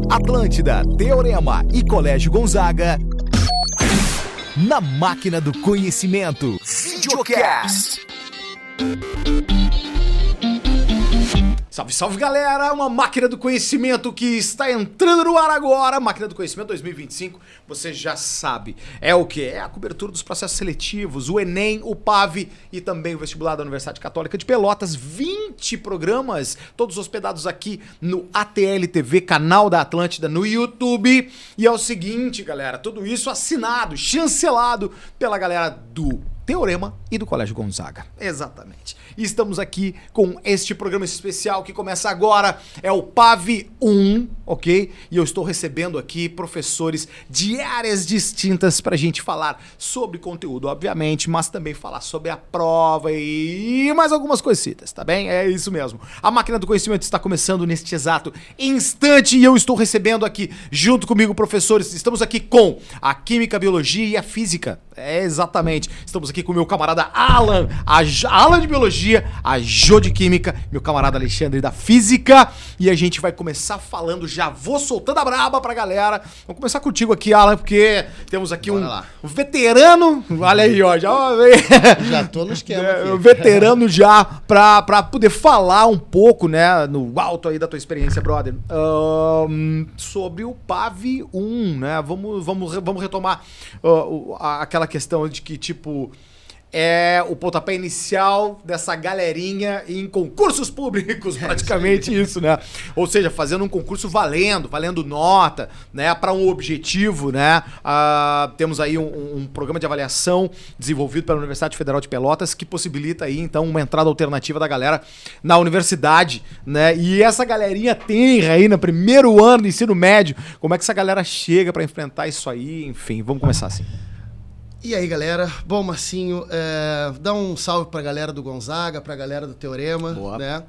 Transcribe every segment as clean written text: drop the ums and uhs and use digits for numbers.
Atlântida, Teorema e Colégio Gonzaga. Na máquina do conhecimento. Videocast. Salve, salve, galera! Uma máquina do conhecimento que está entrando no ar agora. Máquina do Conhecimento 2025, você já sabe. É o que? É a cobertura dos processos seletivos, o Enem, o PAV e também o vestibular da Universidade Católica de Pelotas. 20 programas, todos hospedados aqui no ATL TV, canal da Atlântida no YouTube. E é o seguinte, galera, tudo isso assinado, chancelado pela galera do Teorema e do Colégio Gonzaga. Exatamente. E estamos aqui com este programa especial que começa agora. É o PAV 1, ok? E eu estou recebendo aqui professores de áreas distintas para a gente falar sobre conteúdo, obviamente, mas também falar sobre a prova e mais algumas coisitas, tá bem? É isso mesmo. A máquina do conhecimento está começando neste exato instante e eu estou recebendo aqui, junto comigo, professores. Estamos aqui com a Química, a Biologia e a Física. É, exatamente. Estamos aqui com o meu camarada Alan, Alan de Biologia, a Jo de Química, meu camarada Alexandre da Física. E a gente vai começar falando, já vou soltando a braba pra galera. Vamos começar contigo aqui, Alan, porque temos aqui um veterano. Olha aí, ó, já tô no esquema aqui. Veterano já pra poder falar um pouco, né, no alto aí da tua experiência, brother, sobre o PAV 1, né? Vamos retomar aquela questão de que, tipo, é o pontapé inicial dessa galerinha em concursos públicos, praticamente isso, né? Ou seja, fazendo um concurso valendo nota, né? Para um objetivo, né? Temos aí um programa de avaliação desenvolvido pela Universidade Federal de Pelotas que possibilita aí, então, uma entrada alternativa da galera na universidade, né? E essa galerinha tem aí no primeiro ano do ensino médio, como é que essa galera chega para enfrentar isso aí? Enfim, vamos começar assim. E aí, galera? Bom, Marcinho, dá um salve pra galera do Gonzaga, pra galera do Teorema. Boa. Né?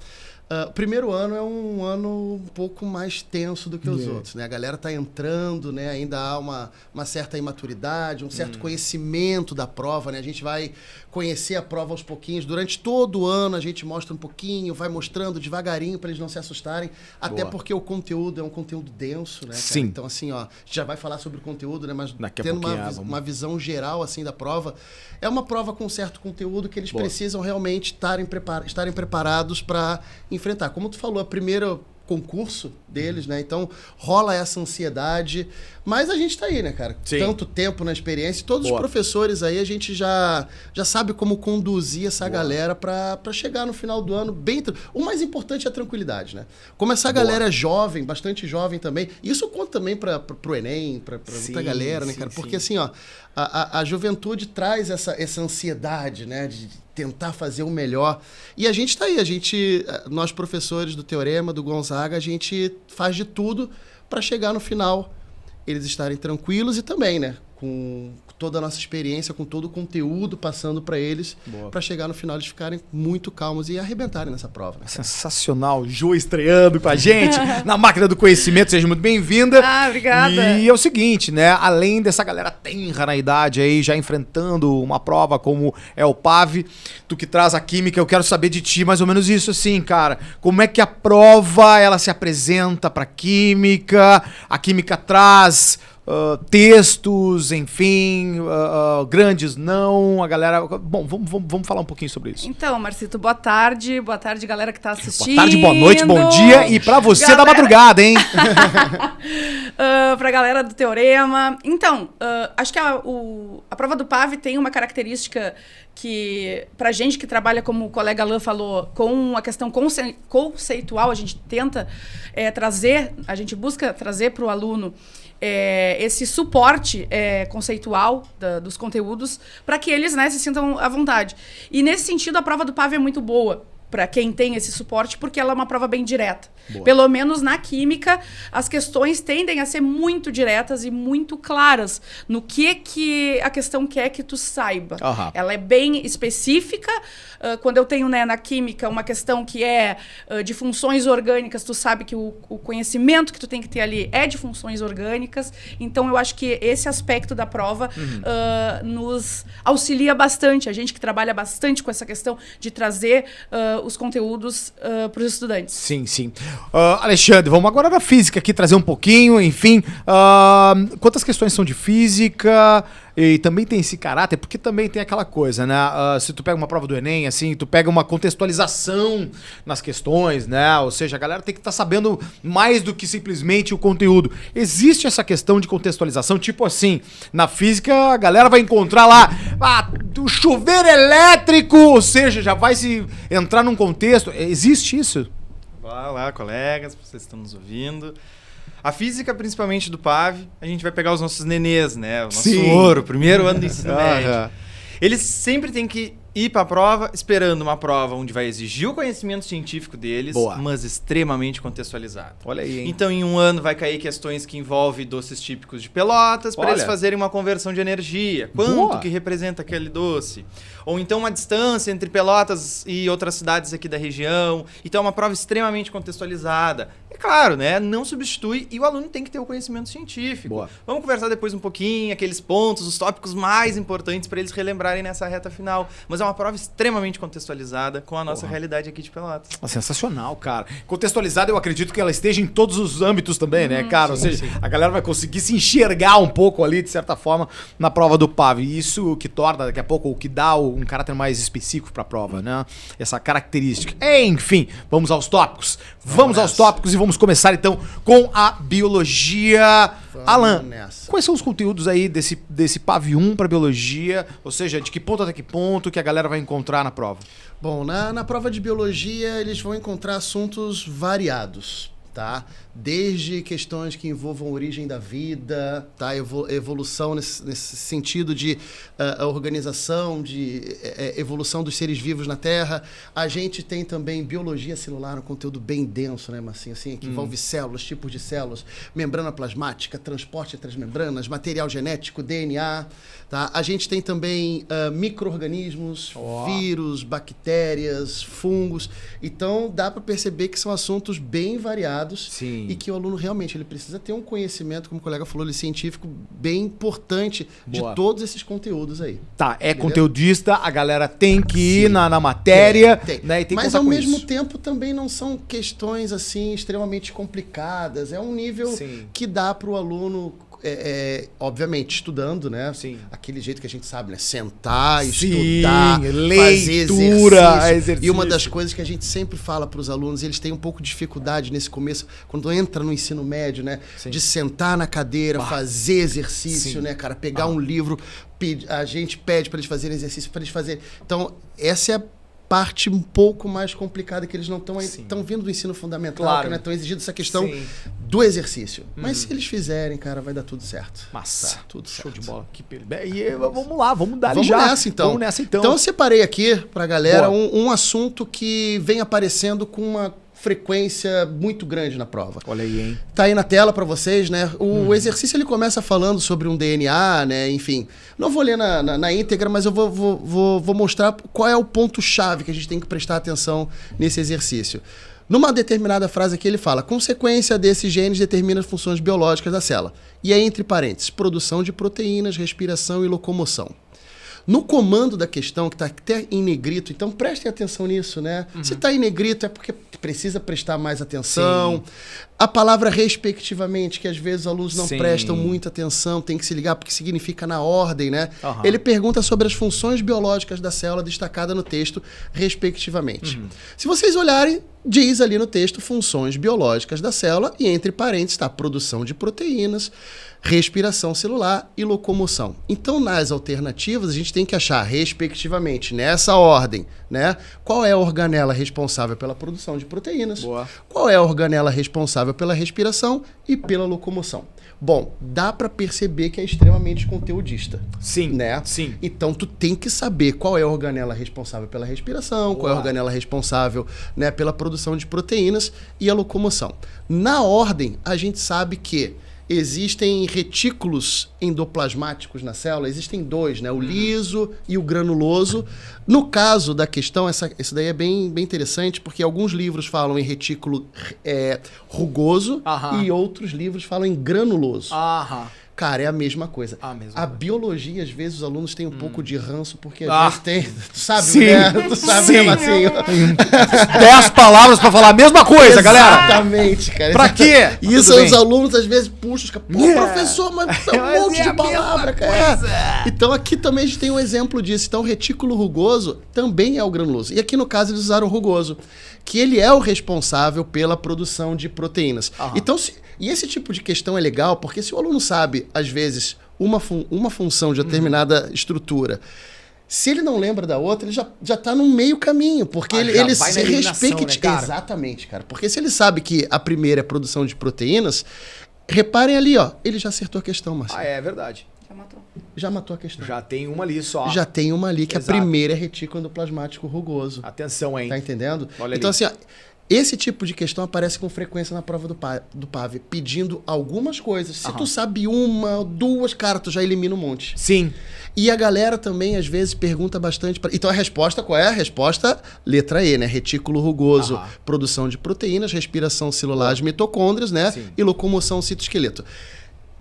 O primeiro ano é um ano um pouco mais tenso do que os outros, né? A galera tá entrando, né? Ainda há uma certa imaturidade, um certo conhecimento da prova, né? A gente vai conhecer a prova aos pouquinhos. Durante todo o ano a gente mostra um pouquinho, vai mostrando devagarinho para eles não se assustarem, até porque o conteúdo é um conteúdo denso, né, cara? Sim. Então, assim, ó, a gente já vai falar sobre o conteúdo, né? Mas daqui a tendo uma visão geral, assim, da prova. É uma prova com certo conteúdo que eles precisam realmente estarem preparados para enfrentar. Como tu falou, a primeira concurso deles, né? Então rola essa ansiedade, mas a gente tá aí, né, cara? Sim. Tanto tempo na experiência, todos os professores aí, a gente já sabe como conduzir essa galera pra chegar no final do ano bem... O mais importante é a tranquilidade, né? Como essa galera é jovem, bastante jovem também, isso conta também pro Enem, pra muita galera, né, cara? Porque assim, ó, a juventude traz essa ansiedade, né, de tentar fazer o melhor. E a gente tá aí, nós professores do Teorema, do Gonzaga, a gente faz de tudo para chegar no final, eles estarem tranquilos e também, né, com toda a nossa experiência, com todo o conteúdo passando para eles, para chegar no final eles ficarem muito calmos e arrebentarem nessa prova. Né? Sensacional, Jo estreando com a gente na máquina do conhecimento, seja muito bem-vinda. Obrigada. E é o seguinte, né, além dessa galera tenra na idade aí, já enfrentando uma prova como é o PAV, tu que traz a Química, eu quero saber de ti mais ou menos isso assim, cara, como é que a prova, ela se apresenta pra Química, a Química traz... textos, enfim, grandes não, a galera... Bom, vamos falar um pouquinho sobre isso. Então, Marcito, boa tarde, galera que tá assistindo. Boa tarde, boa noite, bom dia e pra você galera... da madrugada, hein? Pra galera do Teorema. Então, acho que a prova do PAV tem uma característica que, pra gente que trabalha, como o colega Alan falou, com a questão conceitual, a gente tenta trazer, a gente busca trazer para o aluno esse suporte conceitual dos conteúdos para que eles, né, se sintam à vontade. E nesse sentido, a prova do PAV é muito boa para quem tem esse suporte, porque ela é uma prova bem direta. Boa. Pelo menos na Química, as questões tendem a ser muito diretas e muito claras no que a questão quer que tu saiba. Uhum. Ela é bem específica. Quando eu tenho, né, na Química uma questão que é de funções orgânicas, tu sabe que o conhecimento que tu tem que ter ali é de funções orgânicas. Então, eu acho que esse aspecto da prova nos auxilia bastante. A gente que trabalha bastante com essa questão de trazer os conteúdos para os estudantes. Sim, sim. Alexandre, vamos agora da física aqui, trazer um pouquinho, enfim. Quantas questões são de física? E também tem esse caráter, porque também tem aquela coisa, né? Se tu pega uma prova do Enem, assim, tu pega uma contextualização nas questões, né? Ou seja, a galera tem que estar sabendo mais do que simplesmente o conteúdo. Existe essa questão de contextualização, tipo assim, na física a galera vai encontrar lá o chuveiro elétrico, ou seja, já vai se entrar num contexto. Existe isso? Olá, colegas, vocês estão nos ouvindo. A física, principalmente do PAV, a gente vai pegar os nossos nenês, né? O nosso ouro, primeiro ano do ensino médio. Eles sempre têm que ir para a prova esperando uma prova onde vai exigir o conhecimento científico deles, mas extremamente contextualizado. Olha aí, hein? Então, em um ano vai cair questões que envolvem doces típicos de Pelotas para eles fazerem uma conversão de energia. Quanto que representa aquele doce? Ou então uma distância entre Pelotas e outras cidades aqui da região. Então, é uma prova extremamente contextualizada. É claro, né? Não substitui e o aluno tem que ter o conhecimento científico. Vamos conversar depois um pouquinho, aqueles pontos, os tópicos mais importantes para eles relembrarem nessa reta final. Mas é uma prova extremamente contextualizada com a nossa realidade aqui de Pelotas. Sensacional, cara. Contextualizada, eu acredito que ela esteja em todos os âmbitos também, né, cara? Ou seja, a galera vai conseguir se enxergar um pouco ali, de certa forma, na prova do PAV. E isso que torna, daqui a pouco, o que dá um caráter mais específico para a prova, né? Essa característica. Enfim, vamos aos tópicos. Vamos aos tópicos e vamos começar, então, com a biologia. Alan, quais são os conteúdos aí desse PAV 1 para biologia? Ou seja, de que ponto até que ponto que a galera vai encontrar na prova? Bom, na prova de biologia eles vão encontrar assuntos variados, tá? Desde questões que envolvam a origem da vida, tá? Evolução nesse sentido de organização, de evolução dos seres vivos na Terra. A gente tem também biologia celular, um conteúdo bem denso, né, Marcinho? Assim, que envolve células, tipos de células, membrana plasmática, transporte entre as membranas, material genético, DNA. Tá? A gente tem também micro-organismos, vírus, bactérias, fungos. Então, dá para perceber que são assuntos bem variados. Sim. E que o aluno realmente ele precisa ter um conhecimento, como o colega falou, científico bem importante de todos esses conteúdos aí. Tá, conteudista, a galera tem que ir na matéria, tem. Né? E tem mas que ao mesmo isso. tempo também não são questões assim extremamente complicadas. É um nível que dá para o aluno, obviamente, estudando, né? Sim. Aquele jeito que a gente sabe, né? Sentar, estudar, leitura, fazer exercício. E uma das coisas que a gente sempre fala para os alunos, eles têm um pouco de dificuldade nesse começo, quando entra no ensino médio, né? Sim. De sentar na cadeira, fazer exercício, né, cara? Pegar um livro, a gente pede para eles fazerem exercício, para eles fazerem. Então, essa é a parte um pouco mais complicada, que eles não estão vindo do ensino fundamental, que não estão exigindo essa questão do exercício. Mas se eles fizerem, cara, vai dar tudo certo. Massa. Tá, tudo certo. Show de bola. E vamos lá, vamos dar Vamos já. nessa, então. Vamos nessa, então. Então eu separei aqui pra galera um assunto que vem aparecendo com uma frequência muito grande na prova. Olha aí, hein? Tá aí na tela para vocês, né? O exercício ele começa falando sobre um DNA, né? Enfim, não vou ler na íntegra, mas eu vou mostrar qual é o ponto-chave que a gente tem que prestar atenção nesse exercício. Numa determinada frase aqui ele fala: consequência desses genes determina as funções biológicas da célula. E aí, entre parênteses, produção de proteínas, respiração e locomoção. No comando da questão, que está até em negrito, então prestem atenção nisso, né? Se está em negrito é porque precisa prestar mais atenção. Sim. A palavra respectivamente, que às vezes os alunos não prestam muita atenção, tem que se ligar porque significa na ordem, né? Ele pergunta sobre as funções biológicas da célula destacada no texto, respectivamente. Se vocês olharem, diz ali no texto funções biológicas da célula e entre parênteses está produção de proteínas, respiração celular e locomoção. Então, nas alternativas, a gente tem que achar, respectivamente, nessa ordem, né? Qual é a organela responsável pela produção de proteínas? Qual é a organela responsável pela respiração e pela locomoção? Bom, dá para perceber que é extremamente conteudista. Sim, né? Sim. Então, tu tem que saber qual é a organela responsável pela respiração, qual é a organela responsável, né, pela produção de proteínas e a locomoção. Na ordem, a gente sabe que existem retículos endoplasmáticos na célula, existem dois, né? O liso e o granuloso. No caso da questão, isso daí é bem interessante, porque alguns livros falam em retículo rugoso e outros livros falam em granuloso. Cara, é a mesma coisa. A biologia, às vezes, os alunos têm um pouco de ranço, porque às vezes tem... Tu sabe, sim, né? Tu sabe, né, Marcinho? 10 palavras pra falar a mesma coisa, galera. Exatamente, cara. Pra quê? E isso os alunos, às vezes, puxam os caras. Pô, professor, mas é um monte de palavra, cara. Então, aqui também a gente tem um exemplo disso. Então, o retículo rugoso também é o granuloso. E aqui, no caso, eles usaram o rugoso, que ele é o responsável pela produção de proteínas. Então, e esse tipo de questão é legal, porque se o aluno sabe, às vezes, uma função de determinada estrutura, se ele não lembra da outra, ele já tá no meio caminho, porque ele se respeita. Né, cara? Exatamente, cara. Porque se ele sabe que a primeira é a produção de proteínas, reparem ali, ó, ele já acertou a questão, Marcelo. É verdade. Já matou a questão. Já tem uma ali só. Já tem uma ali, que a primeira é retículo endoplasmático rugoso. Atenção, hein? Tá entendendo? Olha então, ali. assim, ó, esse tipo de questão aparece com frequência na prova do PAV, pedindo algumas coisas. Se tu sabe uma, duas, cara, tu já elimina um monte. Sim. E a galera também, às vezes, pergunta bastante... Então, a resposta, qual é? A resposta, letra E, né? Retículo rugoso, produção de proteínas, respiração celular de mitocôndrias, né? Sim. E locomoção citoesqueleto.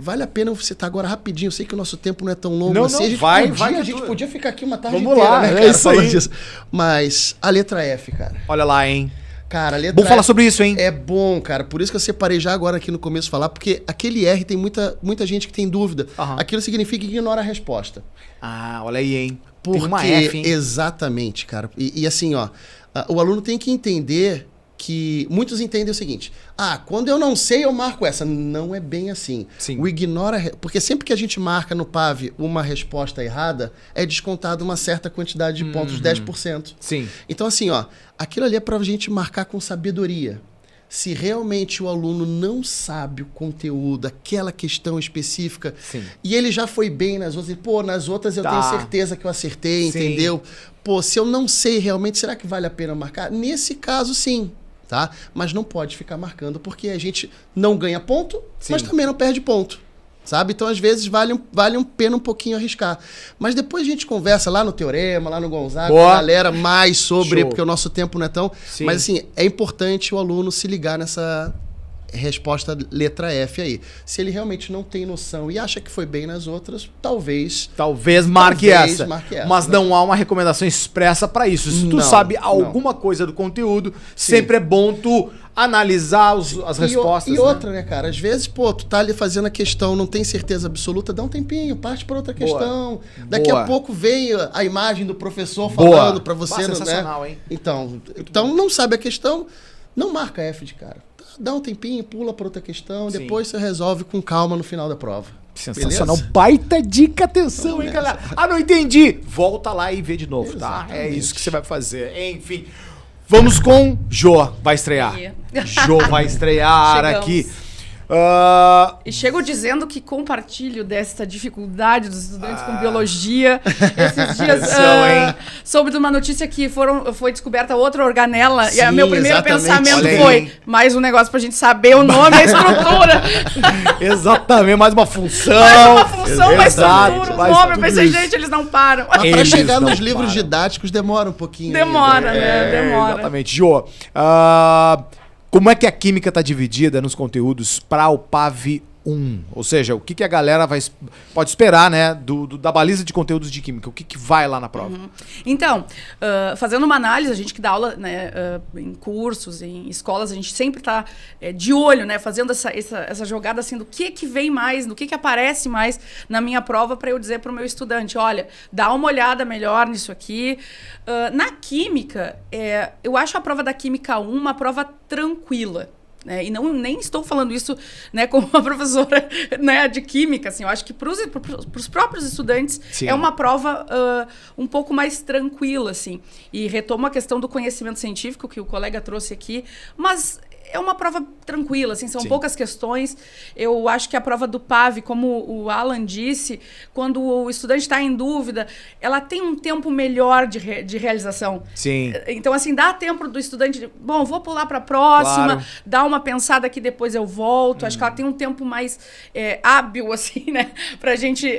Vale a pena você citar agora rapidinho. Eu sei que o nosso tempo não é tão longo assim. A gente podia ficar aqui uma tarde inteira, lá, né, cara, falando disso. Mas a letra F, cara. Olha lá, hein? Cara, a letra Vamos falar sobre isso, hein? É bom, cara. Por isso que eu separei já agora aqui no começo falar, porque aquele R tem muita gente que tem dúvida. Aquilo significa que ignora a resposta. Olha aí, hein? Porque, tem uma F, hein? Exatamente, cara. E assim, ó, o aluno tem que entender que muitos entendem o seguinte: quando eu não sei, eu marco essa. Não é bem assim. Sim. O ignora... Porque sempre que a gente marca no PAV uma resposta errada, é descontado uma certa quantidade de pontos, 10%. Sim. Então, assim, ó, aquilo ali é pra gente marcar com sabedoria. Se realmente o aluno não sabe o conteúdo, aquela questão específica, e ele já foi bem nas outras, nas outras eu tenho certeza que eu acertei, entendeu? Se eu não sei realmente, será que vale a pena marcar? Nesse caso, sim. Tá? Mas não pode ficar marcando, porque a gente não ganha ponto, mas também não perde ponto, sabe? Então, às vezes, vale a pena um pouquinho arriscar. Mas depois a gente conversa lá no Teorema, lá no Gonzaga, com a galera mais sobre, porque o nosso tempo não é tão... Mas, assim, é importante o aluno se ligar nessa resposta letra F aí. Se ele realmente não tem noção e acha que foi bem nas outras, talvez marque essa. Mas né? não há uma recomendação expressa para isso. Se tu sabe alguma coisa do conteúdo, sempre é bom tu analisar as respostas. E outra, né, cara? Às vezes, tu tá ali fazendo a questão, não tem certeza absoluta, dá um tempinho, parte para outra questão. Daqui a pouco vem a imagem do professor falando para você, sensacional, né? Hein? Então, não sabe a questão, não marca F de cara. Dá um tempinho, pula para outra questão, depois você resolve com calma no final da prova. Sensacional. Beleza? Baita dica, atenção, hein, galera? Não entendi. Volta lá e vê de novo, tá? É isso que você vai fazer. Enfim, vamos com Jô. Vai estrear. Jô vai estrear aqui. E chego dizendo que compartilho desta dificuldade dos estudantes com biologia. Esses dias soube de uma notícia que foi descoberta outra organela. E o meu primeiro pensamento foi mais um negócio pra gente saber o nome e a estrutura. Exatamente, mais uma função. Mais estrutura, o nome. Eu pensei, gente, eles não param. Mas pra chegar nos livros didáticos demora um pouquinho. Demora, né? Demora. Exatamente. Jô, como é que a química está dividida nos conteúdos para o PAV 1? Ou seja, o que a galera pode esperar, né, da baliza de conteúdos de química? O que vai lá na prova? Então, fazendo uma análise, a gente que dá aula, né, em cursos, em escolas, a gente sempre está de olho, né, fazendo essa jogada assim do que vem mais, do que aparece mais na minha prova para eu dizer para o meu estudante, olha, dá uma olhada melhor nisso aqui. Na química, eu acho a prova da Química 1 uma prova tranquila. E nem estou falando isso, né, como uma professora, né, de química, assim, eu acho que para os próprios estudantes é uma prova um pouco mais tranquila, assim, e retomo a questão do conhecimento científico que o colega trouxe aqui, mas é uma prova tranquila, assim, são poucas questões. Eu acho que a prova do PAV, como o Alan disse, quando o estudante está em dúvida, ela tem um tempo melhor de realização. Sim. Então, assim, dá tempo do estudante, vou pular para a próxima, dar uma pensada aqui, depois eu volto. Acho que ela tem um tempo mais hábil, assim, né, para a gente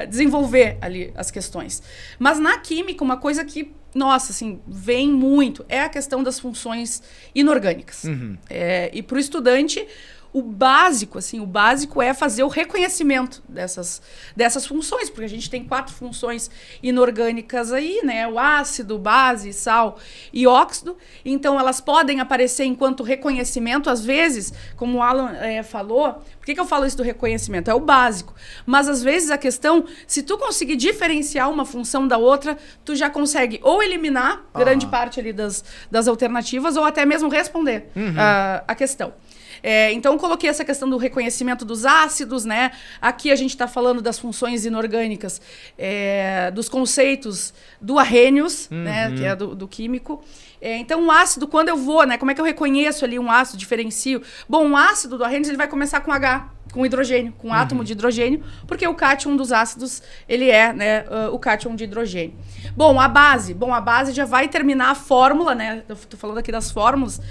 desenvolver ali as questões. Mas na química, uma coisa que nossa, assim, vem muito, é a questão das funções inorgânicas. E para o estudante, o básico é fazer o reconhecimento dessas funções, porque a gente tem 4 funções inorgânicas aí, né? O ácido, base, sal e óxido. Então, elas podem aparecer enquanto reconhecimento, às vezes, como o Alan falou. Por que eu falo isso do reconhecimento? É o básico. Mas, às vezes, a questão, se tu conseguir diferenciar uma função da outra, tu já consegue ou eliminar grande parte ali das alternativas, ou até mesmo responder a questão. Então, eu coloquei essa questão do reconhecimento dos ácidos, né? Aqui a gente está falando das funções inorgânicas, dos conceitos do arrhenius, né? Que é do químico. Então, o ácido, quando eu vou, né? Como é que eu reconheço ali um ácido, diferencio? Bom, o ácido do arrhenius, ele vai começar com H, com hidrogênio, com átomo de hidrogênio, porque o cátion dos ácidos, ele é, né, o cátion de hidrogênio. Bom, a base já vai terminar a fórmula, né? Eu tô falando aqui das fórmulas,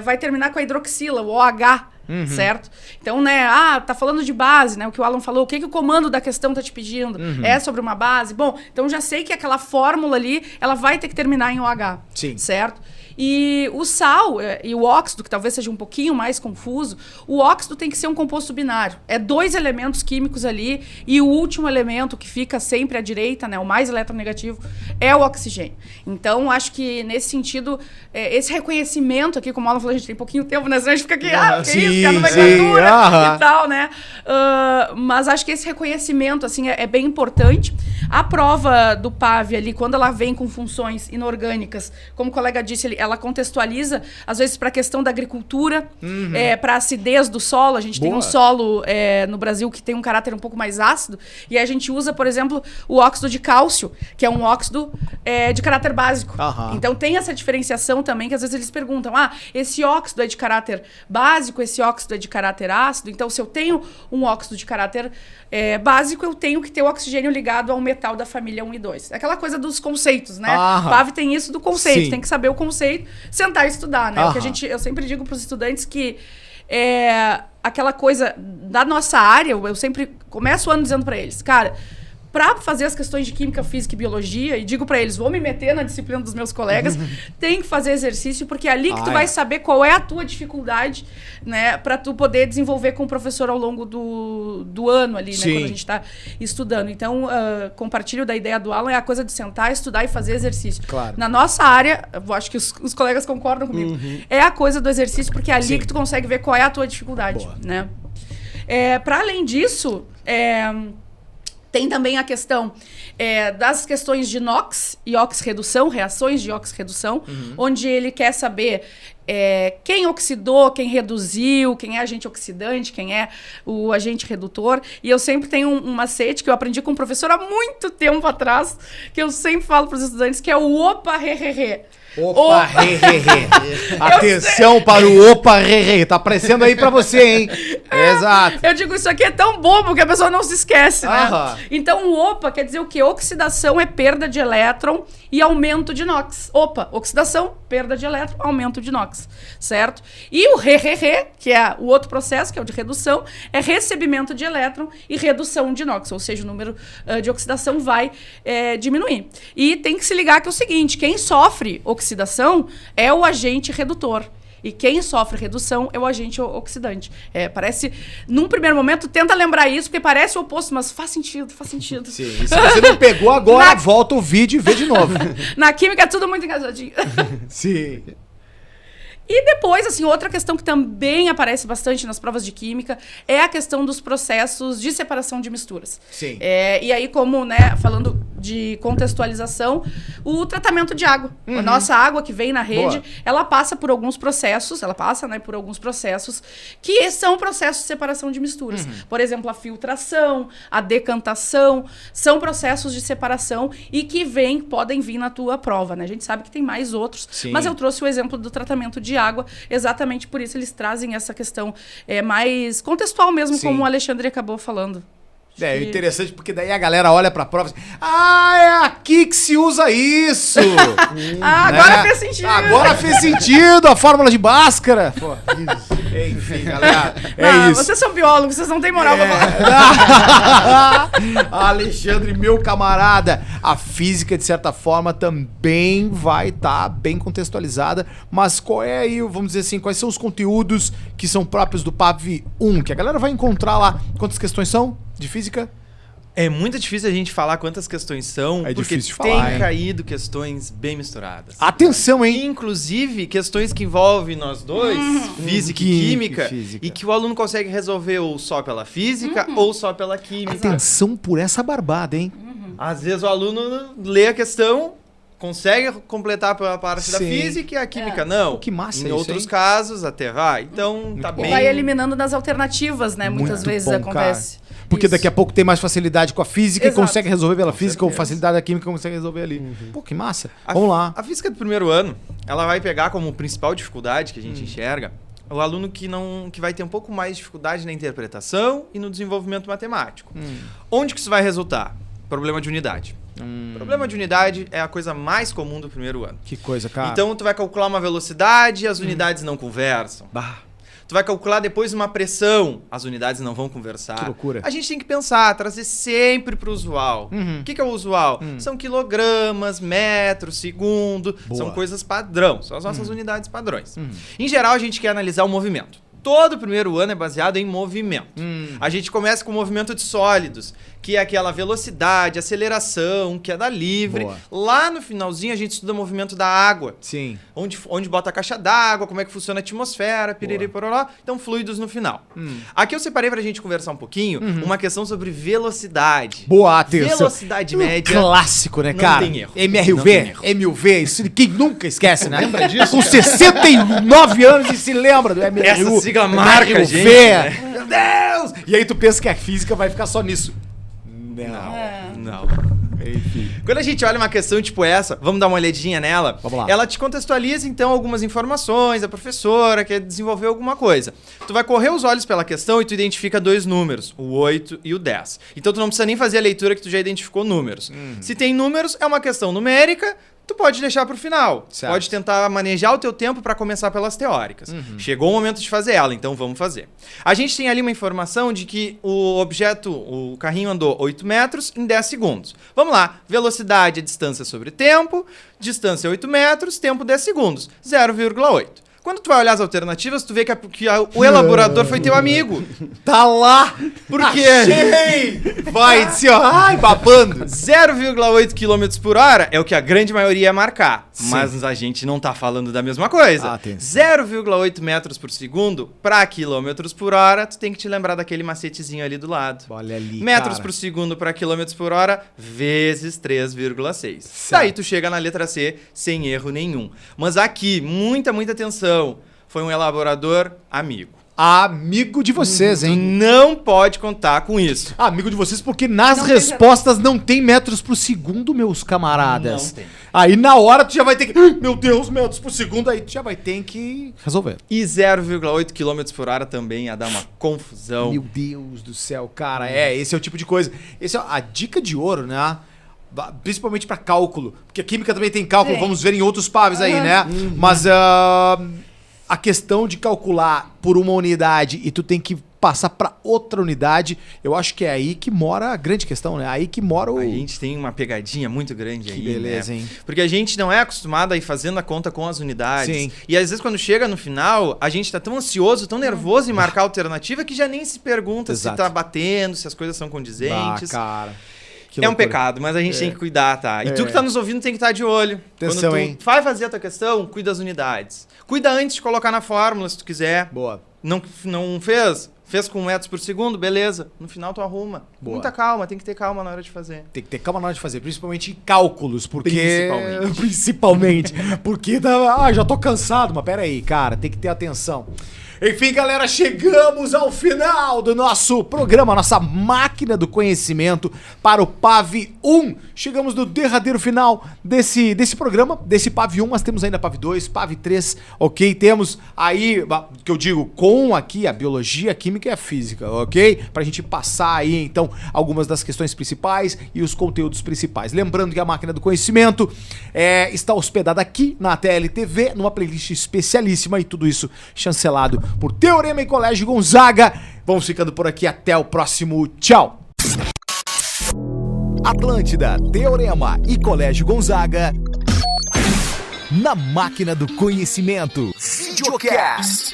vai terminar com a hidroxila, o OH, certo? Então, né, tá falando de base, né? O que o Alan falou, o que o comando da questão tá te pedindo? É sobre uma base? Bom, então já sei que aquela fórmula ali, ela vai ter que terminar em OH, certo? E o sal e o óxido, que talvez seja um pouquinho mais confuso, o óxido tem que ser um composto binário. É 2 elementos químicos ali, e o último elemento que fica sempre à direita, né, o mais eletronegativo, é o oxigênio. Então, acho que nesse sentido, esse reconhecimento aqui, como a Alan falou, a gente tem pouquinho tempo, né? Senão a gente fica aqui, que isso, que é nomenclatura e tal, né? Mas acho que esse reconhecimento, assim, é bem importante. A prova do PAV ali, quando ela vem com funções inorgânicas, como o colega disse, ela contextualiza, às vezes, para a questão da agricultura, para a acidez do solo. A gente tem um solo no Brasil que tem um caráter um pouco mais ácido, e a gente usa, por exemplo, o óxido de cálcio, que é um óxido de caráter básico. Então, tem essa diferenciação também, que às vezes eles perguntam, esse óxido é de caráter básico, esse óxido é de caráter ácido. Então, se eu tenho um óxido de caráter básico, eu tenho que ter o oxigênio ligado ao metal da família 1 e 2. Aquela coisa dos conceitos, né? PAV tem isso do conceito, tem que saber o conceito, sentar e estudar, né? O que eu sempre digo para os estudantes que aquela coisa da nossa área, eu sempre começo o ano dizendo para eles, cara, para fazer as questões de química, física e biologia, e digo para eles, vou me meter na disciplina dos meus colegas, tem que fazer exercício, porque é ali que tu vai saber qual é a tua dificuldade, né, para tu poder desenvolver com o professor ao longo do ano ali, né, quando a gente está estudando. Então, compartilho da ideia do Alan, é a coisa de sentar, estudar e fazer exercício. Claro. Na nossa área, eu acho que os colegas concordam comigo, é a coisa do exercício, porque é ali que tu consegue ver qual é a tua dificuldade, né. Para além disso, tem também a questão das questões de NOx e oxirredução, reações de oxirredução, onde ele quer saber quem oxidou, quem reduziu, quem é agente oxidante, quem é o agente redutor. E eu sempre tenho um macete que eu aprendi com um professor há muito tempo atrás, que eu sempre falo para os estudantes, que é o opa, re, re, re. Opa, re, re, re. Atenção para o opa, re, re. Tá aparecendo aí pra você, hein? Exato. Eu digo, isso aqui é tão bobo que a pessoa não se esquece, né? Então, o opa quer dizer o quê? Oxidação é perda de elétron e aumento de NOx. Opa, oxidação, perda de elétron, aumento de NOx, certo? E o re, re, re, que é o outro processo, que é o de redução, é recebimento de elétron e redução de NOx, ou seja, o número de oxidação vai diminuir. E tem que se ligar que é o seguinte, quem sofre oxidação é o agente redutor. E quem sofre redução é o agente oxidante. Parece, num primeiro momento, tenta lembrar isso, porque parece o oposto, mas faz sentido, faz sentido. Sim, e se você não pegou agora, volta o vídeo e vê de novo. Na química é tudo muito engraçadinho. Sim. E depois, assim, outra questão que também aparece bastante nas provas de química é a questão dos processos de separação de misturas. Sim. E aí, como, né, falando de contextualização, o tratamento de água. A nossa água que vem na rede, ela passa por alguns processos, que são processos de separação de misturas. Por exemplo, a filtração, a decantação, são processos de separação e que podem vir na tua prova, né? A gente sabe que tem mais outros, mas eu trouxe o exemplo do tratamento de água, exatamente por isso eles trazem essa questão mais contextual mesmo, como o Alexandre acabou falando. É interessante porque daí a galera olha pra prova e diz, é aqui que se usa isso! Agora fez sentido! Agora fez sentido a fórmula de Bhaskara! Pô, enfim, galera, isso. Vocês são biólogos, vocês não têm moral pra falar. Alexandre, meu camarada, a física, de certa forma, também vai estar bem contextualizada, mas qual é aí, vamos dizer assim, quais são os conteúdos que são próprios do PAV 1, que a galera vai encontrar lá? Quantas questões são de física? É muito difícil a gente falar quantas questões são, porque difícil de falar, tem caído questões bem misturadas. Atenção, hein? Inclusive, questões que envolvem nós dois, física e química, física. e que o aluno consegue resolver ou só pela física ou só pela química. Atenção por essa barbada, hein? Às vezes o aluno lê a questão, consegue completar pela parte da Sim. física e a química não. Que massa Em isso, outros hein? casos até vai. Então tá bom. E bem... vai eliminando nas alternativas, né? Muitas Muito vezes bom, acontece. Porque Isso. daqui a pouco tem mais facilidade com a física Exato. e consegue resolver pela física, ou certeza. facilidade da química consegue resolver ali. Pô, que massa. A- Vamos lá. A física do primeiro ano, ela vai pegar como principal dificuldade que a gente enxerga o aluno que vai ter um pouco mais de dificuldade na interpretação e no desenvolvimento matemático. Onde que isso vai resultar? Problema de unidade. Problema de unidade é a coisa mais comum do primeiro ano. Que coisa, cara. Então, tu vai calcular uma velocidade e as unidades não conversam. Bah. Tu vai calcular depois uma pressão, as unidades não vão conversar. Que loucura. A gente tem que pensar, trazer sempre pro usual. O que é o usual? São quilogramas, metros, segundo, Boa. são coisas padrão, são as nossas unidades padrões. Em geral, a gente quer analisar o movimento. Todo o primeiro ano é baseado em movimento. A gente começa com o movimento de sólidos, que é aquela velocidade, aceleração, queda livre. Boa. Lá no finalzinho a gente estuda o movimento da água. Sim. Onde bota a caixa d'água, como é que funciona a atmosfera, piriri pororó. Então, fluidos no final. Aqui eu separei pra gente conversar um pouquinho uma questão sobre velocidade. Boa, atenção. Velocidade média. Clássico, né, Não cara? tem erro. Não MRV, tem erro. MUV, isso quem nunca esquece, né? Lembra disso, Com cara? 69 anos e se lembra do MRU. Essa sigla marca a MRV. gente, né? Meu Deus! E aí tu pensa que a física vai ficar só nisso. Não. Enfim. Quando a gente olha uma questão tipo essa, vamos dar uma olhadinha nela. Vamos lá. Ela te contextualiza, então, algumas informações, a professora quer desenvolver alguma coisa. Tu vai correr os olhos pela questão e tu identifica dois números, o 8 e o 10. Então tu não precisa nem fazer a leitura que tu já identificou números. Se tem números, é uma questão numérica, tu pode deixar pro final. Certo. Pode tentar manejar o teu tempo para começar pelas teóricas. Chegou o momento de fazer ela, então vamos fazer. A gente tem ali uma informação de que o objeto, o carrinho andou 8 metros em 10 segundos. Vamos lá. Velocidade é distância sobre tempo, distância 8 metros, tempo 10 segundos, 0,8. Quando tu vai olhar as alternativas, tu vê que o elaborador foi teu amigo. Tá lá! Por quê? Achei! Vai, assim, ó, ai, babando. 0,8 km por hora é o que a grande maioria ia marcar. Sim. Mas a gente não tá falando da mesma coisa. Atenção. 0,8 metros por segundo para quilômetros por hora, tu tem que te lembrar daquele macetezinho ali do lado. Olha ali, Metros cara. por segundo para quilômetros por hora vezes 3,6. Certo. Daí tu chega na letra C sem erro nenhum. Mas aqui, muita atenção. Foi um elaborador amigo. Amigo de vocês, Tu hein? não pode contar com isso. Amigo de vocês, porque nas Não tem respostas não tem metros por segundo, meus camaradas. Não tem. Aí na hora tu já vai ter que. Meu Deus, metros por segundo, aí tu já vai ter que resolver. E 0,8 km por hora também ia dar uma confusão. Meu Deus do céu, cara. Esse é o tipo de coisa. Esse é a dica de ouro, né? Principalmente pra cálculo. Porque a química também tem cálculo, Sim. vamos ver em outros paves aí, né? Mas a questão de calcular por uma unidade e tu tem que passar pra outra unidade, eu acho que é aí que mora a grande questão, né? Aí que mora o... A gente tem uma pegadinha muito grande aí, beleza, né? hein? Porque a gente não é acostumado a ir fazendo a conta com as unidades. Sim. E às vezes quando chega no final, a gente tá tão ansioso, tão nervoso em marcar a alternativa que já nem se pergunta Exato. se tá batendo, se as coisas são condizentes. cara. Que É um loucura. pecado, mas a gente tem que cuidar, tá? E tu que tá nos ouvindo tem que estar de olho. Atenção, Quando tu hein? vai fazer a tua questão, cuida das unidades. Cuida antes de colocar na fórmula, se tu quiser. Boa. Não fez? Fez com metros por segundo, beleza. No final tu arruma. Boa. Muita calma, tem que ter calma na hora de fazer. Tem que ter calma na hora de fazer, principalmente em cálculos, porque... Principalmente. Principalmente. Porque já tô cansado, mas pera aí, cara, tem que ter atenção. Enfim, galera, chegamos ao final do nosso programa, nossa máquina do conhecimento para o PAV 1. Chegamos no derradeiro final desse programa, desse PAV 1, mas temos ainda PAV 2, PAV 3, ok? Temos aí, que eu digo, com aqui a biologia, a química e a física, ok? Pra gente passar aí, então, algumas das questões principais e os conteúdos principais. Lembrando que a máquina do conhecimento está hospedada aqui na TLTV, numa playlist especialíssima e tudo isso chancelado por Teorema e Colégio Gonzaga. Vamos ficando por aqui, até o próximo, tchau! Atlântida, Teorema e Colégio Gonzaga, na máquina do conhecimento, Videocast.